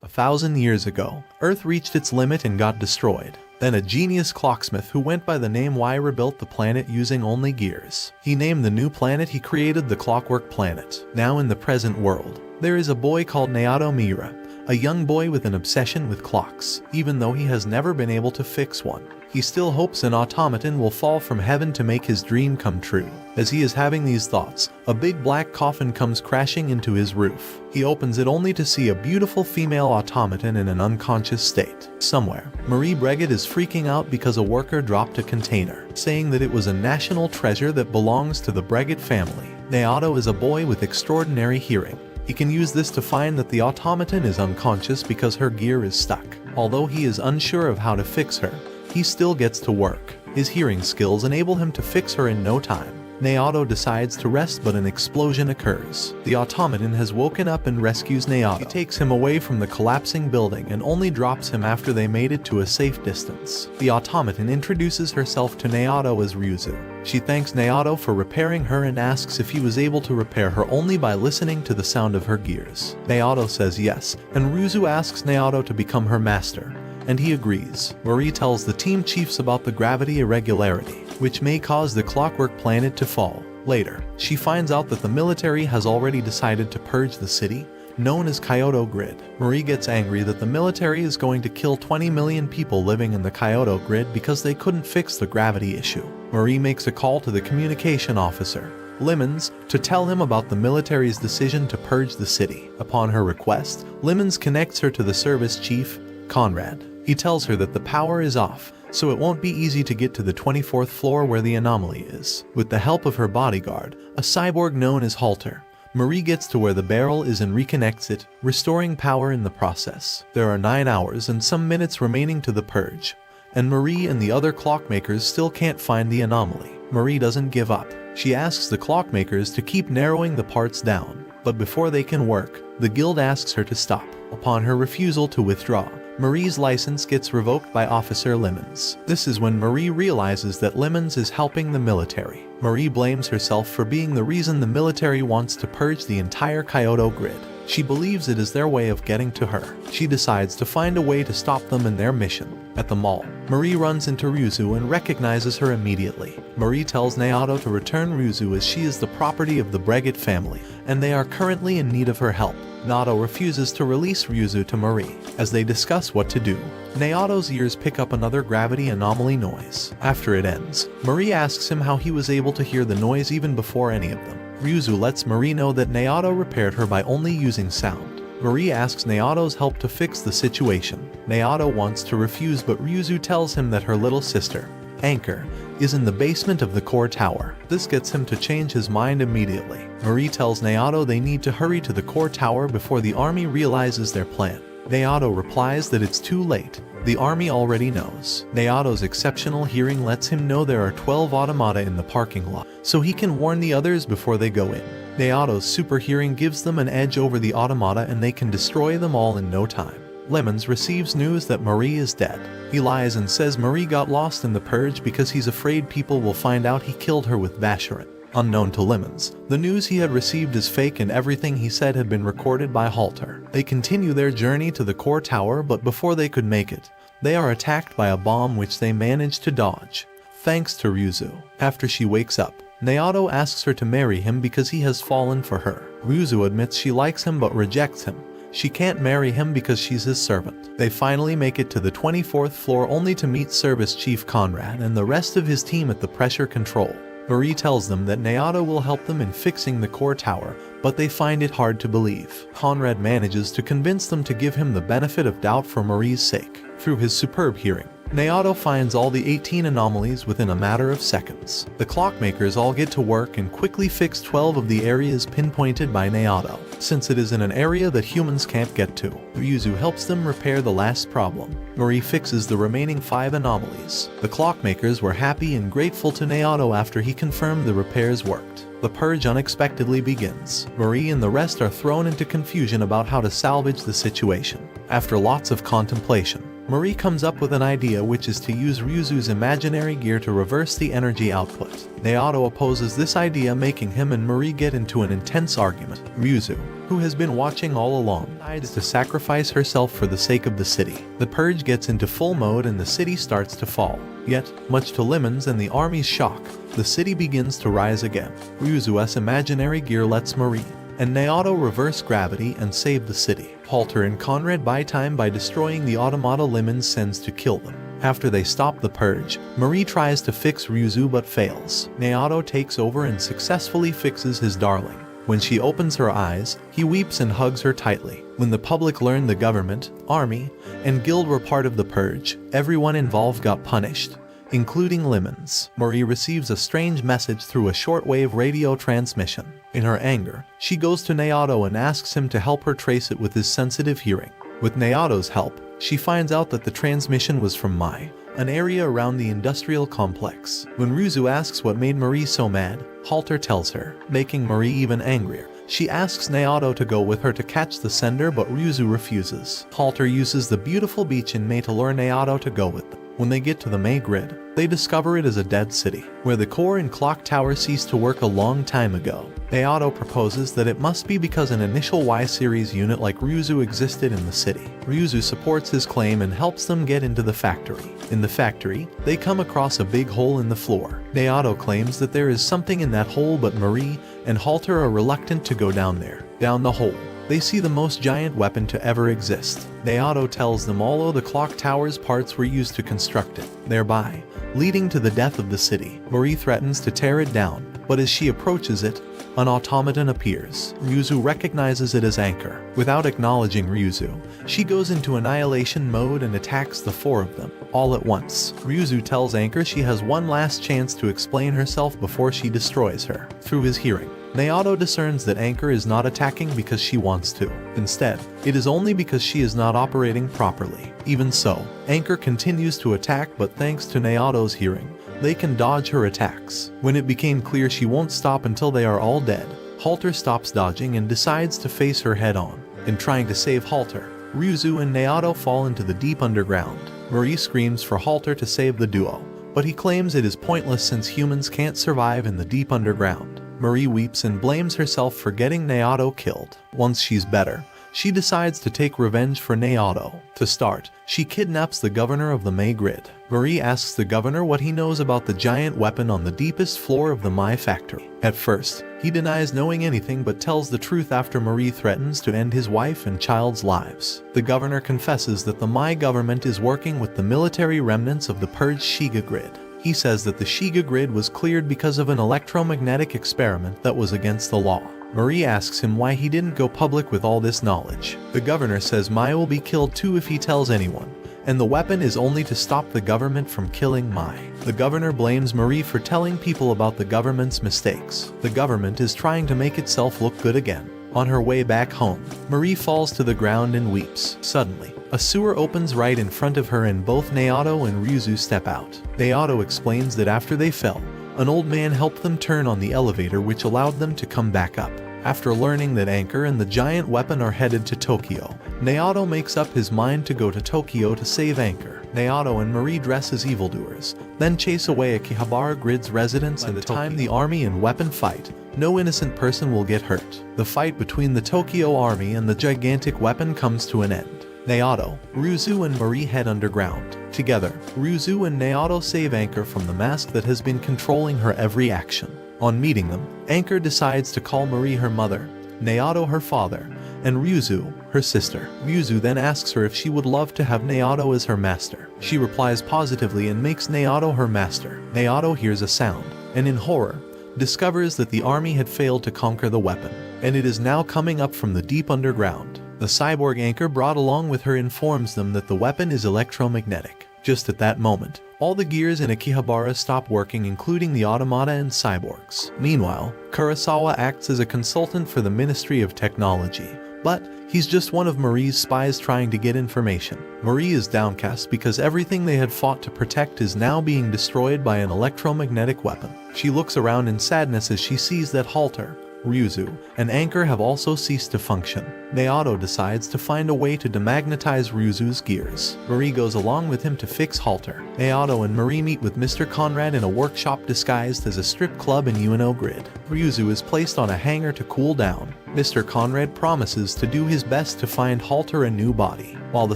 1,000 years ago, Earth reached its limit and got destroyed. Then a genius clocksmith who went by the name Y rebuilt the planet using only gears. He named the new planet he created the Clockwork Planet. Now in the present world, there is a boy called Naoto Miura, a young boy with an obsession with clocks. Even though he has never been able to fix one, he still hopes an automaton will fall from heaven to make his dream come true. As he is having these thoughts, a big black coffin comes crashing into his roof. He opens it only to see a beautiful female automaton in an unconscious state. Somewhere, Marie Breguet is freaking out because a worker dropped a container, saying that it was a national treasure that belongs to the Breguet family. Naoto is a boy with extraordinary hearing. He can use this to find that the automaton is unconscious because her gear is stuck. Although he is unsure of how to fix her, he still gets to work. His hearing skills enable him to fix her in no time. Naoto decides to rest, but an explosion occurs. The automaton has woken up and rescues Naoto. He takes him away from the collapsing building and only drops him after they made it to a safe distance. The automaton introduces herself to Naoto as Ryuzu. She thanks Naoto for repairing her and asks if he was able to repair her only by listening to the sound of her gears. Naoto says yes, and Ryuzu asks Naoto to become her master, and he agrees. Marie tells the team chiefs about the gravity irregularity, which may cause the Clockwork Planet to fall. Later, she finds out that the military has already decided to purge the city, known as Kyoto Grid. Marie gets angry that the military is going to kill 20 million people living in the Kyoto Grid because they couldn't fix the gravity issue. Marie makes a call to the communication officer, Lemons, to tell him about the military's decision to purge the city. Upon her request, Lemons connects her to the service chief, Conrad. He tells her that the power is off, so it won't be easy to get to the 24th floor where the anomaly is. With the help of her bodyguard, a cyborg known as Halter, Marie gets to where the barrel is and reconnects it, restoring power in the process. There are 9 hours and some minutes remaining to the purge, and Marie and the other clockmakers still can't find the anomaly. Marie doesn't give up. She asks the clockmakers to keep narrowing the parts down, but before they can work, the guild asks her to stop. Upon her refusal to withdraw, Marie's license gets revoked by Officer Lemons. This is when Marie realizes that Lemons is helping the military. Marie blames herself for being the reason the military wants to purge the entire Kyoto Grid. She believes it is their way of getting to her. She decides to find a way to stop them in their mission. At the mall, Marie runs into Ryuzu and recognizes her immediately. Marie tells Naoto to return Ryuzu as she is the property of the Breguet family, and they are currently in need of her help. Naoto refuses to release Ryuzu to Marie. As they discuss what to do, Naoto's ears pick up another gravity anomaly noise. After it ends, Marie asks him how he was able to hear the noise even before any of them. Ryuzu lets Marie know that Naoto repaired her by only using sound. Marie asks Naoto's help to fix the situation. Naoto wants to refuse, but Ryuzu tells him that her little sister, Anchor, is in the basement of the core tower. This gets him to change his mind immediately. Marie tells Naoto they need to hurry to the core tower before the army realizes their plan. Naoto replies that it's too late. The army already knows. Naoto's exceptional hearing lets him know there are 12 automata in the parking lot, so he can warn the others before they go in. Naoto's super hearing gives them an edge over the automata and they can destroy them all in no time. Lemons receives news that Marie is dead. He lies and says Marie got lost in the purge because he's afraid people will find out he killed her with Basharan. Unknown to Lemons, the news he had received is fake and everything he said had been recorded by Halter. They continue their journey to the core tower, but before they could make it, they are attacked by a bomb which they manage to dodge, thanks to Ryuzu. After she wakes up, Naoto asks her to marry him because he has fallen for her. Ryuzu admits she likes him but rejects him. She can't marry him because she's his servant. They finally make it to the 24th floor only to meet Service Chief Conrad and the rest of his team at the pressure control. Marie tells them that Naoto will help them in fixing the core tower, but they find it hard to believe. Conrad manages to convince them to give him the benefit of doubt for Marie's sake. Through his superb hearing, Naoto finds all the 18 anomalies within a matter of seconds. The clockmakers all get to work and quickly fix 12 of the areas pinpointed by Naoto, since it is in an area that humans can't get to. Ryuzu helps them repair the last problem. Marie fixes the remaining 5 anomalies. The clockmakers were happy and grateful to Naoto after he confirmed the repairs worked. The purge unexpectedly begins. Marie and the rest are thrown into confusion about how to salvage the situation. After lots of contemplation, Marie comes up with an idea, which is to use Ryuzu's imaginary gear to reverse the energy output. Naoto opposes this idea, making him and Marie get into an intense argument. Ryuzu, who has been watching all along, decides to sacrifice herself for the sake of the city. The purge gets into full mode and the city starts to fall. Yet, much to Lemon's and the army's shock, the city begins to rise again. Ryuzu's imaginary gear lets Marie and Naoto reverse gravity and save the city. Halter and Conrad buy time by destroying the automata Lemon sends to kill them. After they stop the purge, Marie tries to fix Ryuzu but fails. Naoto takes over and successfully fixes his darling. When she opens her eyes, he weeps and hugs her tightly. When the public learned the government, army, and guild were part of the purge, everyone involved got punished, including Lemons. Marie receives a strange message through a shortwave radio transmission. In her anger, she goes to Naoto and asks him to help her trace it with his sensitive hearing. With Naoto's help, she finds out that the transmission was from Mai, an area around the industrial complex. When Ryuzu asks what made Marie so mad, Halter tells her, making Marie even angrier. She asks Naoto to go with her to catch the sender, but Ryuzu refuses. Halter uses the beautiful beach in May to lure Naoto to go with them. When they get to the May grid, they discover it is a dead city, where the core and clock tower ceased to work a long time ago. Naoto proposes that it must be because an initial Y-series unit like Ryuzu existed in the city. Ryuzu supports his claim and helps them get into the factory. In the factory, they come across a big hole in the floor. Naoto claims that there is something in that hole, but Marie and Halter are reluctant to go down there. Down the hole, they see the most giant weapon to ever exist. Naoto tells them all of the clock tower's parts were used to construct it, thereby leading to the death of the city. Marie threatens to tear it down, but as she approaches it, an automaton appears. Ryuzu recognizes it as Anchor. Without acknowledging Ryuzu, she goes into annihilation mode and attacks the four of them, all at once. Ryuzu tells Anchor she has one last chance to explain herself before she destroys her. Through his hearing, Naoto discerns that Anchor is not attacking because she wants to. Instead, it is only because she is not operating properly. Even so, Anchor continues to attack, but thanks to Naoto's hearing, they can dodge her attacks. When it became clear she won't stop until they are all dead, Halter stops dodging and decides to face her head on. In trying to save Halter, Ryuzu and Naoto fall into the deep underground. Marie screams for Halter to save the duo, but he claims it is pointless since humans can't survive in the deep underground. Marie weeps and blames herself for getting Naoto killed. Once she's better, she decides to take revenge for Naoto. To start, she kidnaps the governor of the May grid. Marie asks the governor what he knows about the giant weapon on the deepest floor of the Mai factory. At first, he denies knowing anything but tells the truth after Marie threatens to end his wife and child's lives. The governor confesses that the Mai government is working with the military remnants of the purged Shiga grid. He says that the Shiga grid was cleared because of an electromagnetic experiment that was against the law. Marie asks him why he didn't go public with all this knowledge. The governor says Mai will be killed too if he tells anyone, and the weapon is only to stop the government from killing Mai. The governor blames Marie for telling people about the government's mistakes. The government is trying to make itself look good again. On her way back home, Marie falls to the ground and weeps. Suddenly, a sewer opens right in front of her and both Naoto and Ryuzu step out. Naoto explains that after they fell, an old man helped them turn on the elevator, which allowed them to come back up. After learning that Anchor and the giant weapon are headed to Tokyo, Naoto makes up his mind to go to Tokyo to save Anchor. Naoto and Marie dress as evildoers, then chase away Akihabara Grid's residents. By the time the army and weapon fight, no innocent person will get hurt. The fight between the Tokyo army and the gigantic weapon comes to an end. Naoto, Ryuzu and Marie head underground. Together, Ryuzu and Naoto save Anchor from the mask that has been controlling her every action. On meeting them, Anchor decides to call Marie her mother, Naoto her father, and Ryuzu her sister. Ryuzu then asks her if she would love to have Naoto as her master. She replies positively and makes Naoto her master. Naoto hears a sound, and in horror, discovers that the army had failed to conquer the weapon, and it is now coming up from the deep underground. The cyborg Anchor brought along with her informs them that the weapon is electromagnetic. Just at that moment, all the gears in Akihabara stop working, including the automata and cyborgs. Meanwhile, Kurosawa acts as a consultant for the Ministry of Technology, but he's just one of Marie's spies trying to get information. Marie is downcast because everything they had fought to protect is now being destroyed by an electromagnetic weapon. She looks around in sadness as she sees that Halter, Ryuzu, and Anchor have also ceased to function. Naoto decides to find a way to demagnetize Ryuzu's gears. Marie goes along with him to fix Halter. Naoto and Marie meet with Mr. Conrad in a workshop disguised as a strip club in Ueno Grid. Ryuzu is placed on a hanger to cool down. Mr. Conrad promises to do his best to find Halter a new body, while the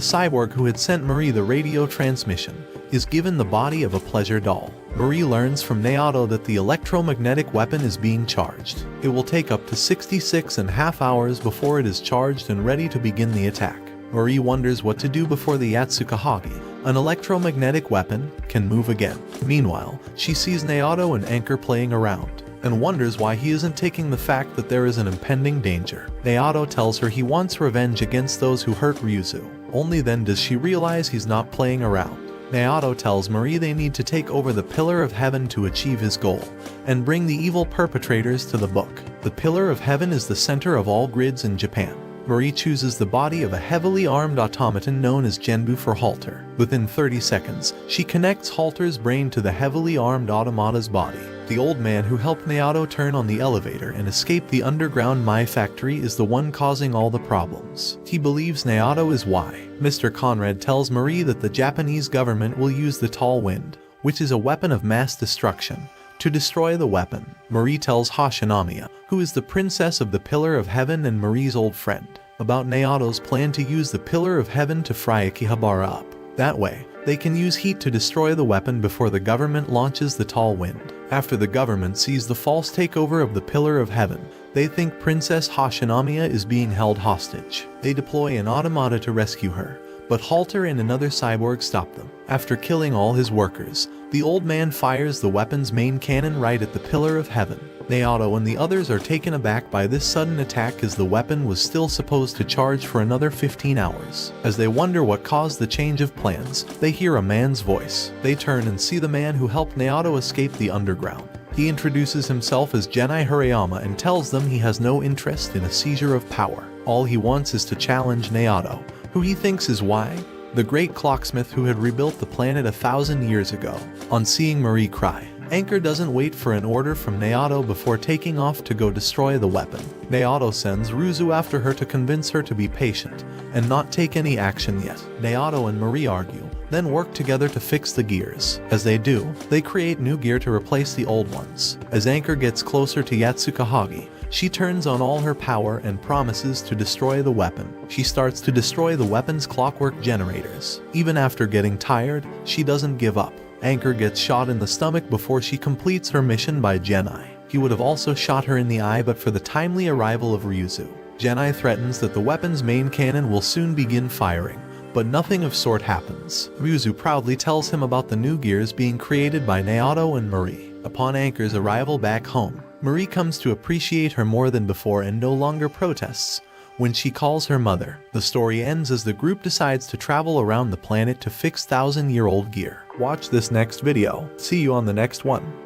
cyborg who had sent Marie the radio transmission is given the body of a pleasure doll. Marie learns from Naoto that the electromagnetic weapon is being charged. It will take up to 66.5 hours before it is charged and ready to begin the attack. Marie wonders what to do before the Yatsukahagi, an electromagnetic weapon, can move again. Meanwhile, she sees Naoto and Anchor playing around, and wonders why he isn't taking the fact that there is an impending danger. Naoto tells her he wants revenge against those who hurt Ryuzu. Only then does she realize he's not playing around. Naoto tells Marie they need to take over the Pillar of Heaven to achieve his goal, and bring the evil perpetrators to the book. The Pillar of Heaven is the center of all grids in Japan. Marie chooses the body of a heavily armed automaton known as Genbu for Halter. Within 30 seconds, she connects Halter's brain to the heavily armed automata's body. The old man who helped Naoto turn on the elevator and escape the underground Mai factory is the one causing all the problems. He believes Naoto is why. Mr. Conrad tells Marie that the Japanese government will use the Tall Wind, which is a weapon of mass destruction, to destroy the weapon. Marie tells Hashinamiya, who is the princess of the Pillar of Heaven and Marie's old friend, about Naoto's plan to use the Pillar of Heaven to fry Akihabara up. That way, they can use heat to destroy the weapon before the government launches the Tall Wind. After the government sees the false takeover of the Pillar of Heaven, they think Princess Hashinamiya is being held hostage. They deploy an automata to rescue her, but Halter and another cyborg stop them. After killing all his workers, the old man fires the weapon's main cannon right at the Pillar of Heaven. Naoto and the others are taken aback by this sudden attack as the weapon was still supposed to charge for another 15 hours. As they wonder what caused the change of plans, they hear a man's voice. They turn and see the man who helped Naoto escape the underground. He introduces himself as Genai Hirayama and tells them he has no interest in a seizure of power. All he wants is to challenge Naoto, who he thinks is why, the great clocksmith who had rebuilt the planet 1,000 years ago. On seeing Marie cry, Anchor doesn't wait for an order from Naoto before taking off to go destroy the weapon. Naoto sends Ryuzu after her to convince her to be patient and not take any action yet. Naoto and Marie argue, then work together to fix the gears. As they do, they create new gear to replace the old ones. As Anchor gets closer to Yatsukahagi, she turns on all her power and promises to destroy the weapon. She starts to destroy the weapon's clockwork generators. Even after getting tired, she doesn't give up. Anchor gets shot in the stomach before she completes her mission by Genai. He would have also shot her in the eye but for the timely arrival of Ryuzu. Genai threatens that the weapon's main cannon will soon begin firing, but nothing of sort happens. Ryuzu proudly tells him about the new gears being created by Naoto and Marie. Upon Anchor's arrival back home, Marie comes to appreciate her more than before and no longer protests when she calls her mother. The story ends as the group decides to travel around the planet to fix 1,000-year-old gear. Watch this next video. See you on the next one.